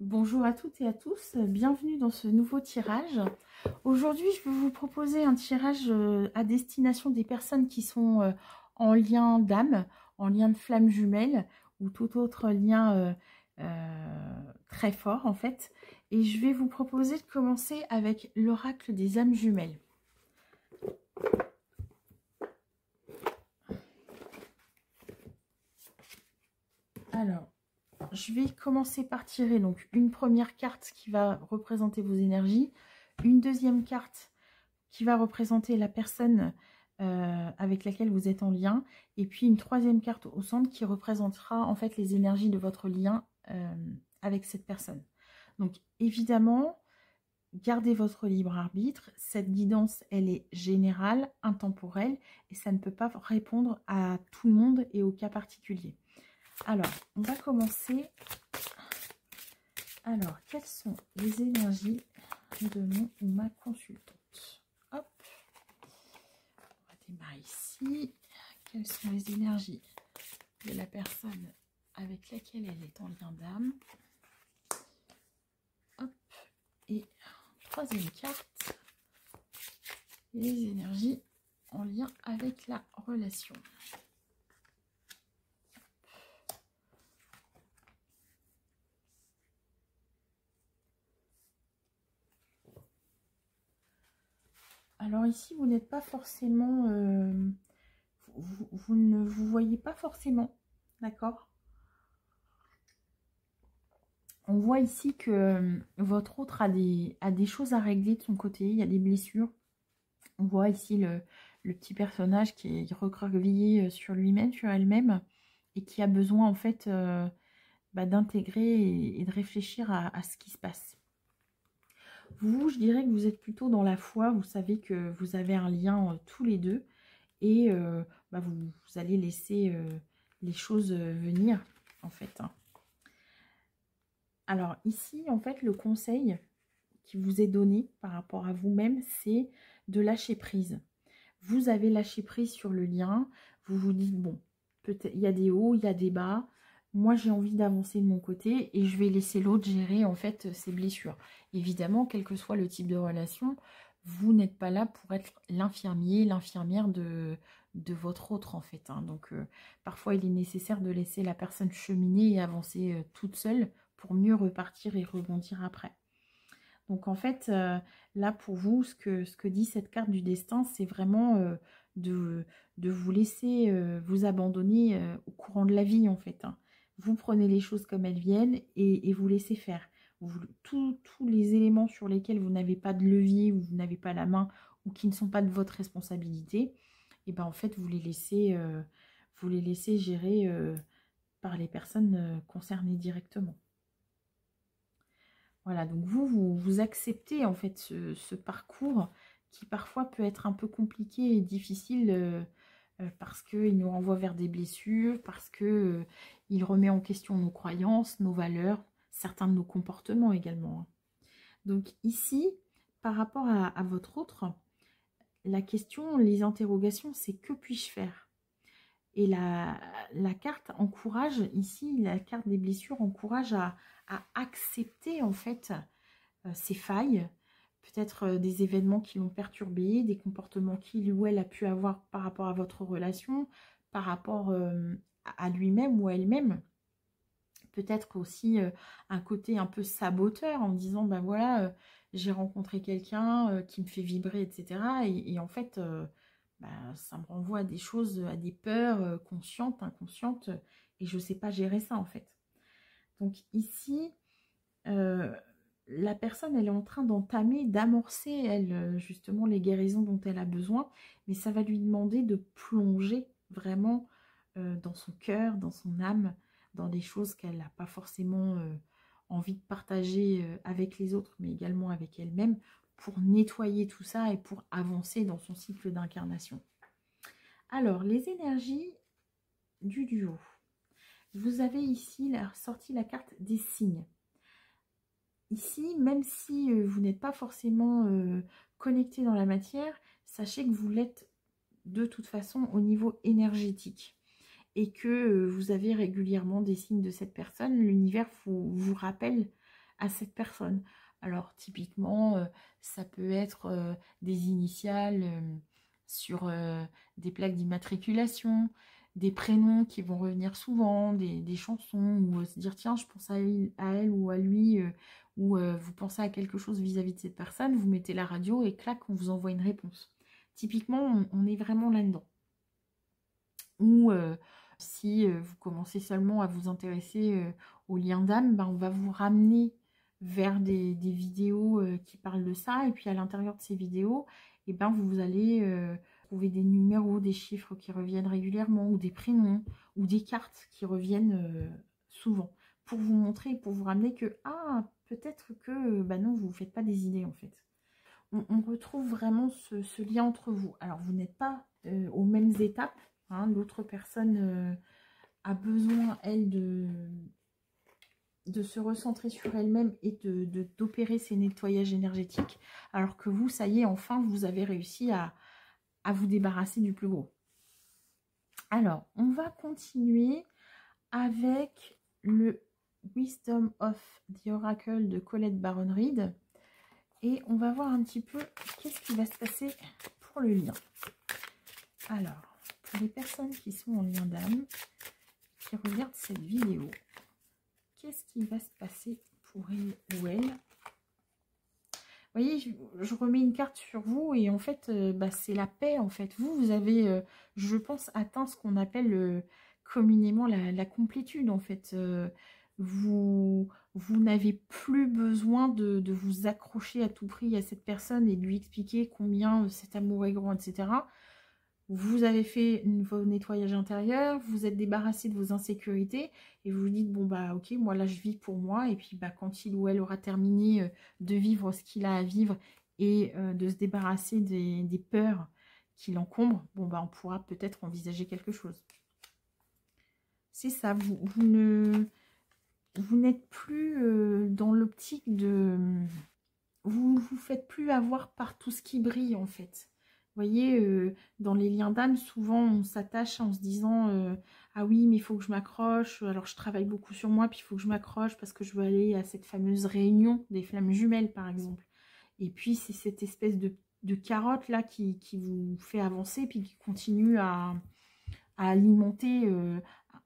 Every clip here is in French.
Bonjour à toutes et à tous, bienvenue dans ce nouveau tirage. Aujourd'hui, je vais vous proposer un tirage à destination des personnes qui sont en lien d'âme, en lien de flamme jumelle ou tout autre lien très fort en fait. Et je vais vous proposer de commencer avec l'oracle des âmes jumelles. Alors, je vais commencer par tirer donc une première carte qui va représenter vos énergies, une deuxième carte qui va représenter la personne avec laquelle vous êtes en lien, et puis une troisième carte au centre qui représentera en fait les énergies de votre lien avec cette personne. Donc évidemment, gardez votre libre arbitre. Cette guidance, elle est générale, intemporelle, et ça ne peut pas répondre à tout le monde et au cas particulier. Alors, on va commencer. Alors, quelles sont les énergies de mon ou ma consultante? Hop, on va démarrer ici. Quelles sont les énergies de la personne avec laquelle elle est en lien d'âme? Hop, et troisième carte, les énergies en lien avec la relation. Alors ici, vous n'êtes pas forcément... vous ne vous voyez pas forcément, d'accord? On voit ici que votre autre a des choses à régler de son côté, il y a des blessures. On voit ici le petit personnage qui est recroquevillé sur lui-même, sur elle-même, et qui a besoin en fait d'intégrer et de réfléchir à ce qui se passe. Vous, je dirais que vous êtes plutôt dans la foi, vous savez que vous avez un lien tous les deux, et vous allez laisser les choses venir, en fait. Alors ici, en fait, le conseil qui vous est donné par rapport à vous-même, c'est de lâcher prise. Vous avez lâché prise sur le lien, vous vous dites, bon, peut-être il y a des hauts, il y a des bas, moi j'ai envie d'avancer de mon côté et je vais laisser l'autre gérer en fait ses blessures. Évidemment, quel que soit le type de relation, vous n'êtes pas là pour être l'infirmier, l'infirmière de votre autre en fait. Donc parfois il est nécessaire de laisser la personne cheminer et avancer toute seule pour mieux repartir et rebondir après. Donc en fait, là pour vous, ce que dit cette carte du destin, c'est vraiment de vous laisser vous abandonner au courant de la vie en fait. Vous prenez les choses comme elles viennent et vous laissez faire. Tous les éléments sur lesquels vous n'avez pas de levier ou vous n'avez pas la main ou qui ne sont pas de votre responsabilité, et ben en fait vous les laissez gérer par les personnes concernées directement. Voilà, donc vous acceptez en fait ce parcours qui parfois peut être un peu compliqué et difficile parce qu'il nous renvoie vers des blessures, parce que il remet en question nos croyances, nos valeurs, certains de nos comportements également. Donc ici, par rapport à votre autre, la question, les interrogations, c'est que puis-je faire? Et la carte encourage, ici, la carte des blessures encourage à accepter en fait ses failles, peut-être des événements qui l'ont perturbé, des comportements qu'il ou elle a pu avoir par rapport à votre relation, par rapport à lui-même ou à elle-même. Peut-être aussi un côté un peu saboteur en me disant, ben voilà, j'ai rencontré quelqu'un qui me fait vibrer, etc. Et en fait, ça me renvoie à des choses, à des peurs conscientes, inconscientes, et je ne sais pas gérer ça en fait. Donc ici, la personne, elle est en train d'entamer, d'amorcer, elle, justement, les guérisons dont elle a besoin, mais ça va lui demander de plonger vraiment dans son cœur, dans son âme, dans des choses qu'elle n'a pas forcément envie de partager avec les autres, mais également avec elle-même, pour nettoyer tout ça et pour avancer dans son cycle d'incarnation. Alors, les énergies du duo. Vous avez ici sorti la carte des signes. Ici, même si vous n'êtes pas forcément connecté dans la matière, sachez que vous l'êtes de toute façon au niveau énergétique et que vous avez régulièrement des signes de cette personne. L'univers vous rappelle à cette personne. Alors typiquement, ça peut être des initiales sur des plaques d'immatriculation, des prénoms qui vont revenir souvent, des chansons, ou se dire tiens, je pense à elle ou à lui, ou vous pensez à quelque chose vis-à-vis de cette personne, vous mettez la radio et clac, on vous envoie une réponse. Typiquement, on est vraiment là-dedans. Ou si vous commencez seulement à vous intéresser aux liens d'âme, ben, on va vous ramener vers des vidéos qui parlent de ça. Et puis à l'intérieur de ces vidéos, et ben, vous allez trouver des numéros, des chiffres qui reviennent régulièrement, ou des prénoms, ou des cartes qui reviennent souvent. Pour vous montrer, pour vous ramener que, ah, peut-être que, bah non, vous ne faites pas des idées en fait. On retrouve vraiment ce lien entre vous. Alors, vous n'êtes pas aux mêmes étapes. Hein, l'autre personne a besoin, elle, de se recentrer sur elle-même et d'opérer ses nettoyages énergétiques. Alors que vous, ça y est, enfin, vous avez réussi à vous débarrasser du plus gros. Alors, on va continuer avec le Wisdom of the Oracle de Colette Baron Reid. Et on va voir un petit peu qu'est-ce qui va se passer pour le lien. Alors, pour les personnes qui sont en lien d'âme, qui regardent cette vidéo, qu'est-ce qui va se passer pour elle ou elle? Vous voyez, je remets une carte sur vous et en fait, bah, c'est la paix en fait. Vous avez, je pense, atteint ce qu'on appelle communément la complétude en fait. Vous n'avez plus besoin de vous accrocher à tout prix à cette personne et de lui expliquer combien cet amour est grand, etc. Vous avez fait vos nettoyages intérieurs, vous êtes débarrassé de vos insécurités et vous vous dites, bon bah ok, moi là je vis pour moi et puis bah quand il ou elle aura terminé de vivre ce qu'il a à vivre et de se débarrasser des peurs qui l'encombrent, bon bah on pourra peut-être envisager quelque chose. C'est ça, vous n'êtes plus dans l'optique de... Vous ne vous faites plus avoir par tout ce qui brille en fait. Vous voyez, dans les liens d'âme, souvent on s'attache en se disant ah oui, mais il faut que je m'accroche. Alors je travaille beaucoup sur moi, puis il faut que je m'accroche parce que je veux aller à cette fameuse réunion des flammes jumelles, par exemple. Et puis c'est cette espèce de carotte là qui vous fait avancer, puis qui continue à alimenter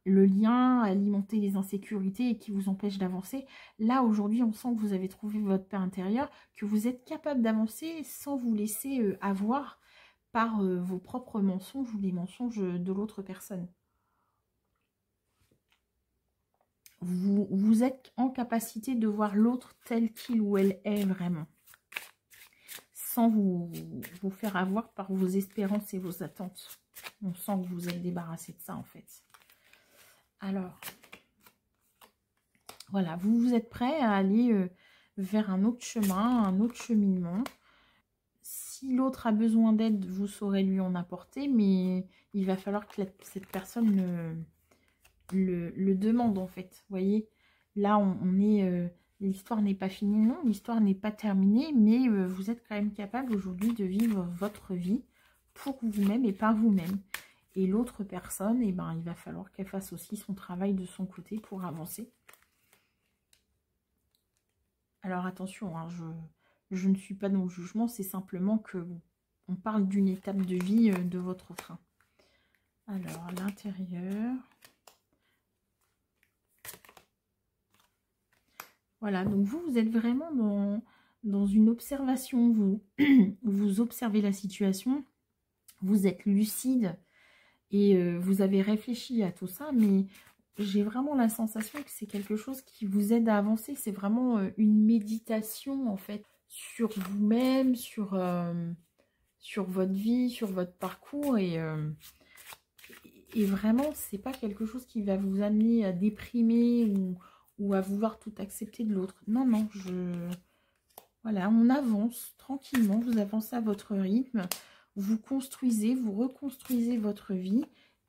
le lien, à alimenter les insécurités et qui vous empêche d'avancer. Là, aujourd'hui, on sent que vous avez trouvé votre paix intérieure, que vous êtes capable d'avancer sans vous laisser avoir par vos propres mensonges ou les mensonges de l'autre personne. Vous êtes en capacité de voir l'autre tel qu'il ou elle est vraiment, sans vous faire avoir par vos espérances et vos attentes. On sent que vous êtes débarrassé de ça, en fait. Alors, voilà, vous êtes prêt à aller vers un autre chemin, un autre cheminement. Si l'autre a besoin d'aide, vous saurez lui en apporter, mais il va falloir que cette personne le demande, en fait. Vous voyez, là, on est... l'histoire n'est pas finie, non, l'histoire n'est pas terminée, mais vous êtes quand même capable aujourd'hui de vivre votre vie pour vous-même et par vous-même. Et l'autre personne, eh ben, il va falloir qu'elle fasse aussi son travail de son côté pour avancer. Alors attention, hein, je ne suis pas dans le jugement, c'est simplement que on parle d'une étape de vie de votre train. Alors, à l'intérieur. Voilà, donc vous êtes vraiment dans une observation, vous observez la situation, vous êtes lucide et vous avez réfléchi à tout ça, mais j'ai vraiment la sensation que c'est quelque chose qui vous aide à avancer. C'est vraiment une méditation, en fait, sur vous-même, sur votre vie, sur votre parcours. Et vraiment, c'est pas quelque chose qui va vous amener à déprimer ou à vouloir tout accepter de l'autre. Non, non, voilà, on avance tranquillement, vous avancez à votre rythme, vous construisez, vous reconstruisez votre vie.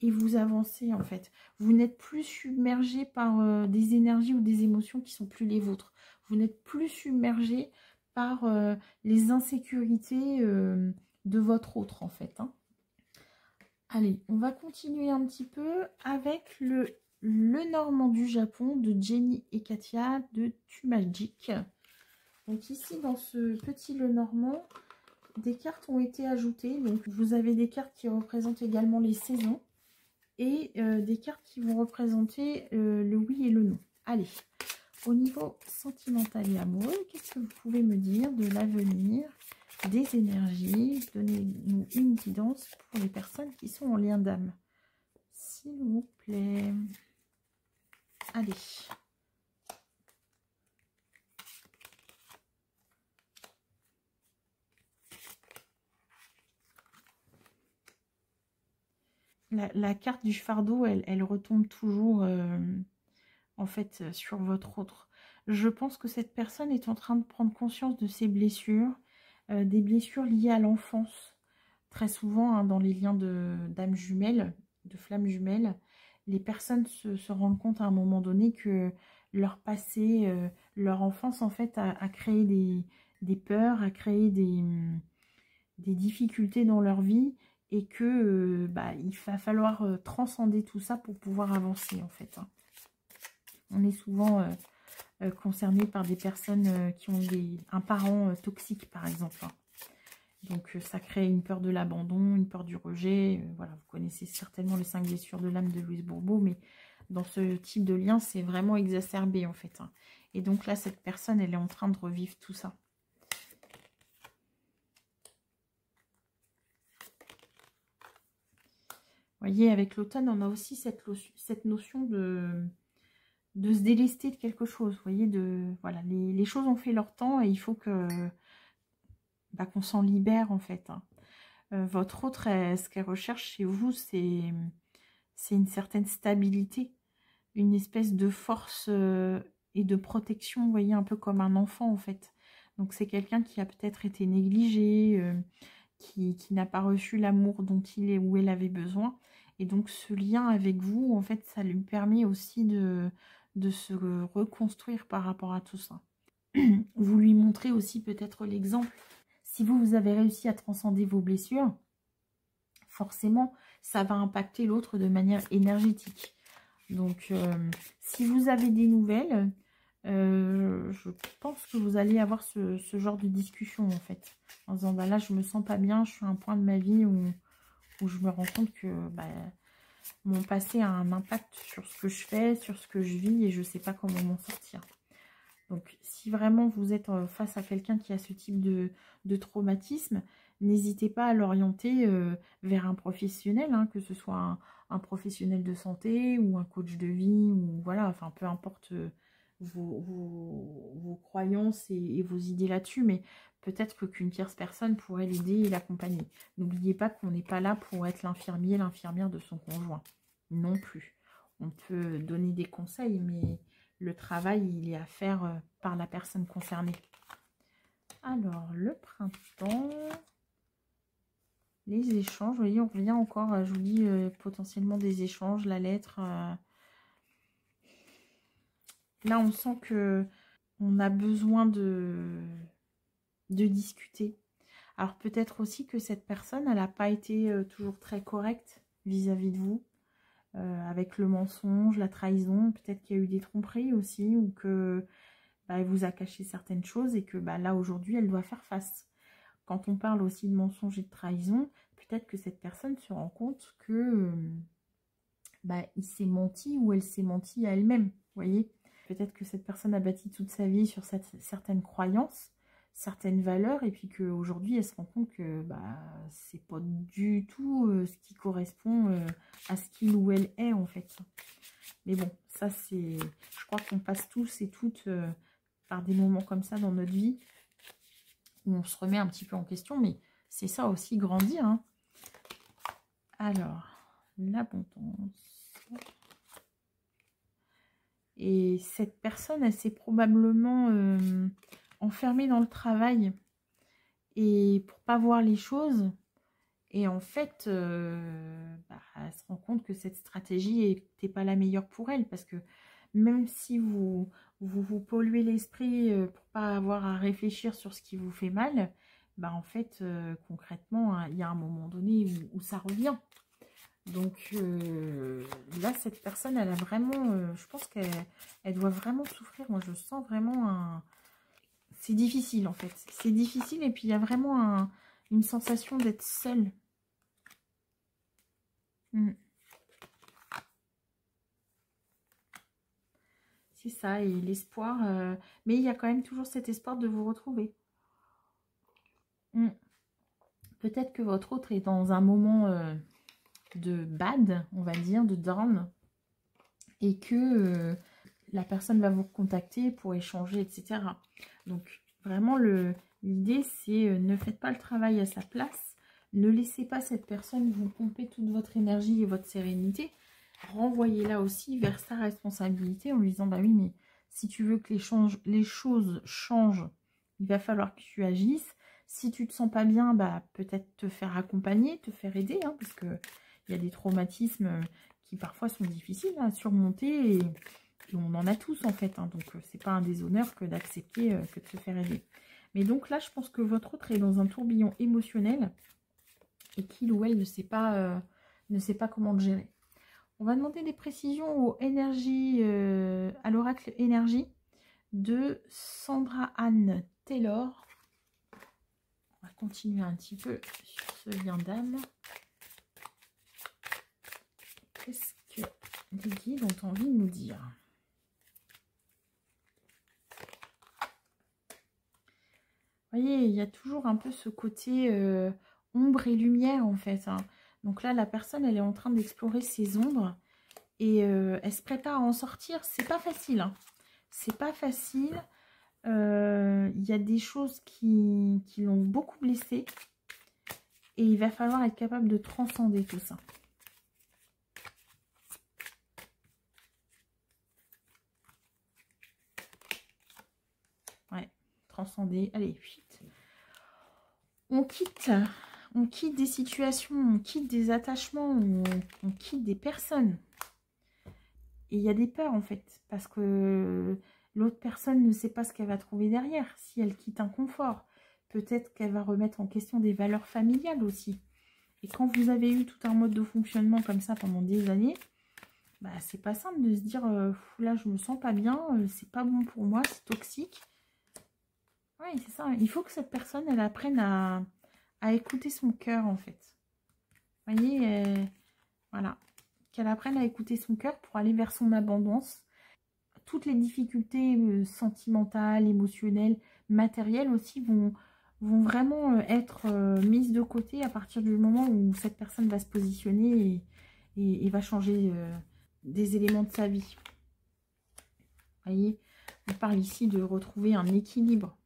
Et vous avancez en fait. Vous n'êtes plus submergé par des énergies ou des émotions qui sont plus les vôtres. Vous n'êtes plus submergé par les insécurités de votre autre en fait. Hein. Allez, on va continuer un petit peu avec le Le Normand du Japon de Jenny et Katia de Tumagic. Donc ici, dans ce petit Le Normand, des cartes ont été ajoutées. Donc vous avez des cartes qui représentent également les saisons et des cartes qui vont représenter le oui et le non. Allez, au niveau sentimental et amoureux, qu'est-ce que vous pouvez me dire de l'avenir, des énergies? Donnez-nous une guidance pour les personnes qui sont en lien d'âme, s'il vous plaît. Allez. La carte du fardeau, elle retombe toujours en fait sur votre autre. Je pense que cette personne est en train de prendre conscience de ses blessures, des blessures liées à l'enfance. Très souvent, hein, dans les liens d'âmes jumelles, de flammes jumelles, les personnes se rendent compte à un moment donné que leur passé, leur enfance, en fait, a créé des peurs, a créé des difficultés dans leur vie et que il va falloir transcender tout ça pour pouvoir avancer, en fait. Hein. On est souvent concerné par des personnes qui ont un parent toxique, par exemple. Hein. Donc, ça crée une peur de l'abandon, une peur du rejet. Voilà, vous connaissez certainement les 5 blessures de l'âme de Louise Bourbeau, mais dans ce type de lien, c'est vraiment exacerbé, en fait. Hein. Et donc là, cette personne, elle est en train de revivre tout ça. Vous voyez, avec l'automne, on a aussi cette notion de se délester de quelque chose. Vous voyez, voilà, les choses ont fait leur temps et il faut que qu'on s'en libère, en fait. Hein. Votre autre, ce qu'elle recherche chez vous, c'est une certaine stabilité, une espèce de force et de protection, vous voyez, un peu comme un enfant, en fait. Donc, c'est quelqu'un qui a peut-être été négligé, qui n'a pas reçu l'amour dont il est ou elle avait besoin. Et donc, ce lien avec vous, en fait, ça lui permet aussi de se reconstruire par rapport à tout ça. Vous lui montrez aussi peut-être l'exemple. Si vous avez réussi à transcender vos blessures, forcément, ça va impacter l'autre de manière énergétique. Donc, si vous avez des nouvelles, je pense que vous allez avoir ce genre de discussion, en fait. En disant, là, je me sens pas bien, je suis à un point de ma vie où je me rends compte que mon passé a un impact sur ce que je fais, sur ce que je vis, et je sais pas comment m'en sortir. Donc, si vraiment vous êtes face à quelqu'un qui a ce type de traumatisme, n'hésitez pas à l'orienter vers un professionnel, hein, que ce soit un professionnel de santé ou un coach de vie, ou voilà, enfin, peu importe vos croyances et vos idées là-dessus, mais peut-être qu'une tierce personne pourrait l'aider et l'accompagner. N'oubliez pas qu'on n'est pas là pour être l'infirmier, l'infirmière de son conjoint, non plus. On peut donner des conseils, mais le travail, il est à faire par la personne concernée. Alors, le printemps, les échanges, vous voyez, on revient encore, je vous dis, potentiellement des échanges, la lettre. Là, on sent que on a besoin de discuter. Alors, peut-être aussi que cette personne, elle n'a pas été toujours très correcte vis-à-vis de vous. Avec le mensonge, la trahison, peut-être qu'il y a eu des tromperies aussi, ou que elle vous a caché certaines choses et que là aujourd'hui elle doit faire face. Quand on parle aussi de mensonge et de trahison, peut-être que cette personne se rend compte que il s'est menti ou elle s'est menti à elle-même, vous voyez. Peut-être que cette personne a bâti toute sa vie sur certaines croyances, certaines valeurs, et puis qu'aujourd'hui elle se rend compte que c'est pas du tout ce qui correspond à ce qu'il ou elle est, en fait. Mais bon, ça c'est, je crois qu'on passe tous et toutes par des moments comme ça dans notre vie où on se remet un petit peu en question, mais c'est ça aussi, grandir. Hein. Alors, l'abondance. Et cette personne, elle s'est probablement enfermée dans le travail et pour pas voir les choses. Et en fait, elle se rend compte que cette stratégie n'était pas la meilleure pour elle, parce que même si vous polluez l'esprit pour pas avoir à réfléchir sur ce qui vous fait mal, en fait, concrètement, hein, il y a un moment donné où ça revient. Donc là, cette personne, elle a vraiment... je pense qu'elle doit vraiment souffrir. Moi, je sens vraiment un... C'est difficile, en fait. C'est difficile et puis il y a vraiment une sensation d'être seule. C'est ça, et l'espoir. Mais il y a quand même toujours cet espoir de vous retrouver. Peut-être que votre autre est dans un moment de bad, on va dire, de down, et que la personne va vous contacter pour échanger, etc. Donc, vraiment, l'idée, c'est ne faites pas le travail à sa place. Ne laissez pas cette personne vous pomper toute votre énergie et votre sérénité. Renvoyez-la aussi vers sa responsabilité en lui disant, bah oui, mais si tu veux que les choses changent, il va falloir que tu agisses. Si tu te sens pas bien, bah peut-être te faire accompagner, te faire aider, hein, parce que il y a des traumatismes qui parfois sont difficiles à surmonter et on en a tous en fait. Hein, donc c'est pas un déshonneur que d'accepter que de se faire aider. Mais donc là, je pense que votre autre est dans un tourbillon émotionnel et qu'il ou elle ne sait pas comment le gérer. On va demander des précisions aux énergies, à l'oracle énergie de Sandra Anne Taylor. On va continuer un petit peu sur ce lien d'âme. Qu'est-ce que les guides ont envie de nous dire? Vous voyez, il y a toujours un peu ce côté ombre et lumière en fait. Hein. Donc là, la personne, elle est en train d'explorer ses ombres et elle se prépare à en sortir. C'est pas facile. Hein. C'est pas facile. Il y a des choses qui l'ont beaucoup blessée et il va falloir être capable de transcender tout ça. Ouais, transcender. Allez, vite. On quitte des situations, on quitte des attachements, on quitte des personnes. Et il y a des peurs en fait, parce que l'autre personne ne sait pas ce qu'elle va trouver derrière. Si elle quitte un confort, peut-être qu'elle va remettre en question des valeurs familiales aussi. Et quand vous avez eu tout un mode de fonctionnement comme ça pendant des années, bah, c'est pas simple de se dire là je me sens pas bien, c'est pas bon pour moi, c'est toxique. Oui, c'est ça. Il faut que cette personne elle apprenne à écouter son cœur en fait. Vous voyez, voilà. Qu'elle apprenne à écouter son cœur pour aller vers son abondance. Toutes les difficultés sentimentales, émotionnelles, matérielles aussi vont vraiment être mises de côté à partir du moment où cette personne va se positionner et va changer des éléments de sa vie. Vous voyez, on parle ici de retrouver un équilibre.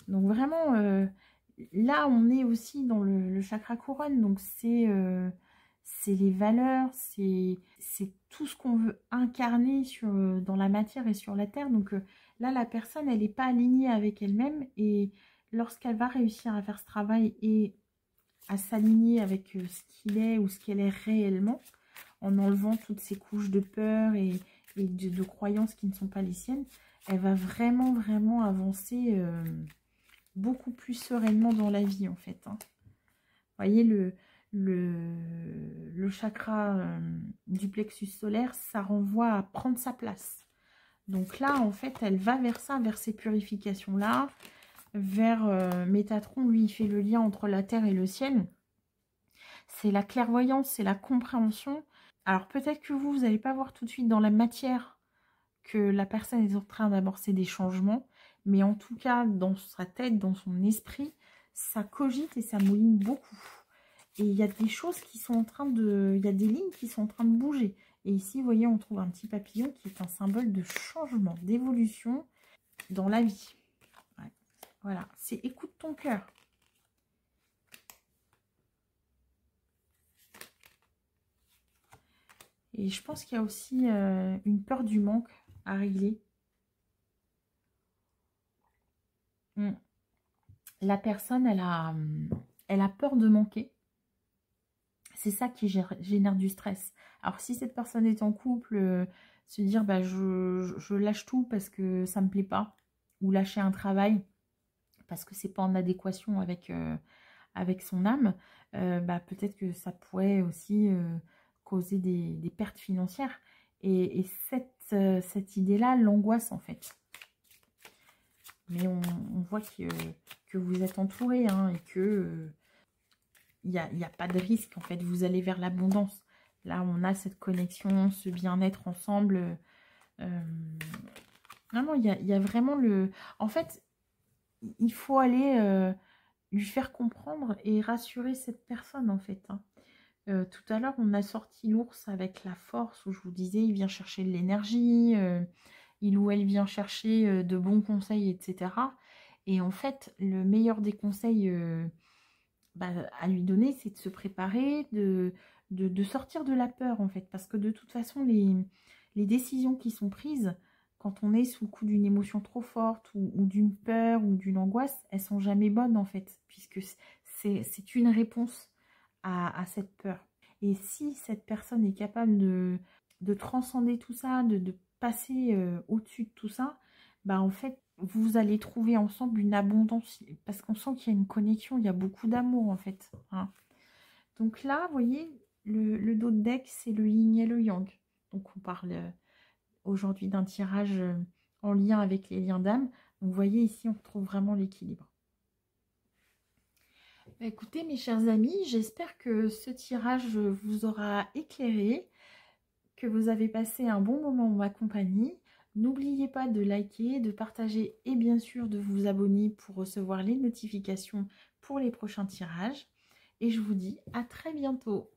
Donc vraiment, là on est aussi dans le chakra couronne, donc c'est les valeurs, c'est tout ce qu'on veut incarner dans la matière et sur la terre. Donc là la personne elle n'est pas alignée avec elle-même et lorsqu'elle va réussir à faire ce travail et à s'aligner avec ce qu'il est ou ce qu'elle est réellement, en enlevant toutes ces couches de peur et de croyances qui ne sont pas les siennes, elle va vraiment vraiment avancer beaucoup plus sereinement dans la vie en fait. Hein. Vous voyez le chakra du plexus solaire, ça renvoie à prendre sa place. Donc là en fait elle va vers ça, vers ces purifications là, vers Métatron, lui il fait le lien entre la terre et le ciel. C'est la clairvoyance, c'est la compréhension. Alors peut-être que vous n'allez pas voir tout de suite dans la matière que la personne est en train d'amorcer des changements, mais en tout cas, dans sa tête, dans son esprit, ça cogite et ça mouline beaucoup. Et il y a des choses qui sont en train de... Il y a des lignes qui sont en train de bouger. Et ici, vous voyez, on trouve un petit papillon qui est un symbole de changement, d'évolution dans la vie. Ouais. Voilà, c'est écoute ton cœur. Et je pense qu'il y a aussi une peur du manque à régler. La personne, elle a peur de manquer. C'est ça qui génère du stress. Alors, si cette personne est en couple, se dire, bah, je lâche tout parce que ça ne me plaît pas, ou lâcher un travail parce que c'est pas en adéquation avec son âme, peut-être que ça pourrait aussi causer des pertes financières. Et cette idée-là l'angoisse en fait. Mais on voit que vous êtes entouré, hein, et que il n'y a pas de risque en fait. Vous allez vers l'abondance. Là, on a cette connexion, ce bien-être ensemble. Non, il y a vraiment le... En fait, il faut aller lui faire comprendre et rassurer cette personne, en fait. Hein. Tout à l'heure, on a sorti l'ours avec la force, où je vous disais, il vient chercher de l'énergie, il ou elle vient chercher de bons conseils, etc. Et en fait, le meilleur des conseils à lui donner, c'est de se préparer, de sortir de la peur, en fait. Parce que de toute façon, les décisions qui sont prises, quand on est sous le coup d'une émotion trop forte ou d'une peur ou d'une angoisse, elles sont jamais bonnes, en fait. Puisque c'est une réponse à cette peur. Et si cette personne est capable de transcender tout ça, de passer au-dessus de tout ça, en fait, vous allez trouver ensemble une abondance, parce qu'on sent qu'il y a une connexion, il y a beaucoup d'amour en fait. Hein. Donc là, vous voyez, le dos de deck, c'est le yin et le yang. Donc on parle aujourd'hui d'un tirage en lien avec les liens d'âme. Donc vous voyez ici, on retrouve vraiment l'équilibre. Écoutez mes chers amis, j'espère que ce tirage vous aura éclairé, que vous avez passé un bon moment en ma compagnie. N'oubliez pas de liker, de partager et bien sûr de vous abonner pour recevoir les notifications pour les prochains tirages. Et je vous dis à très bientôt.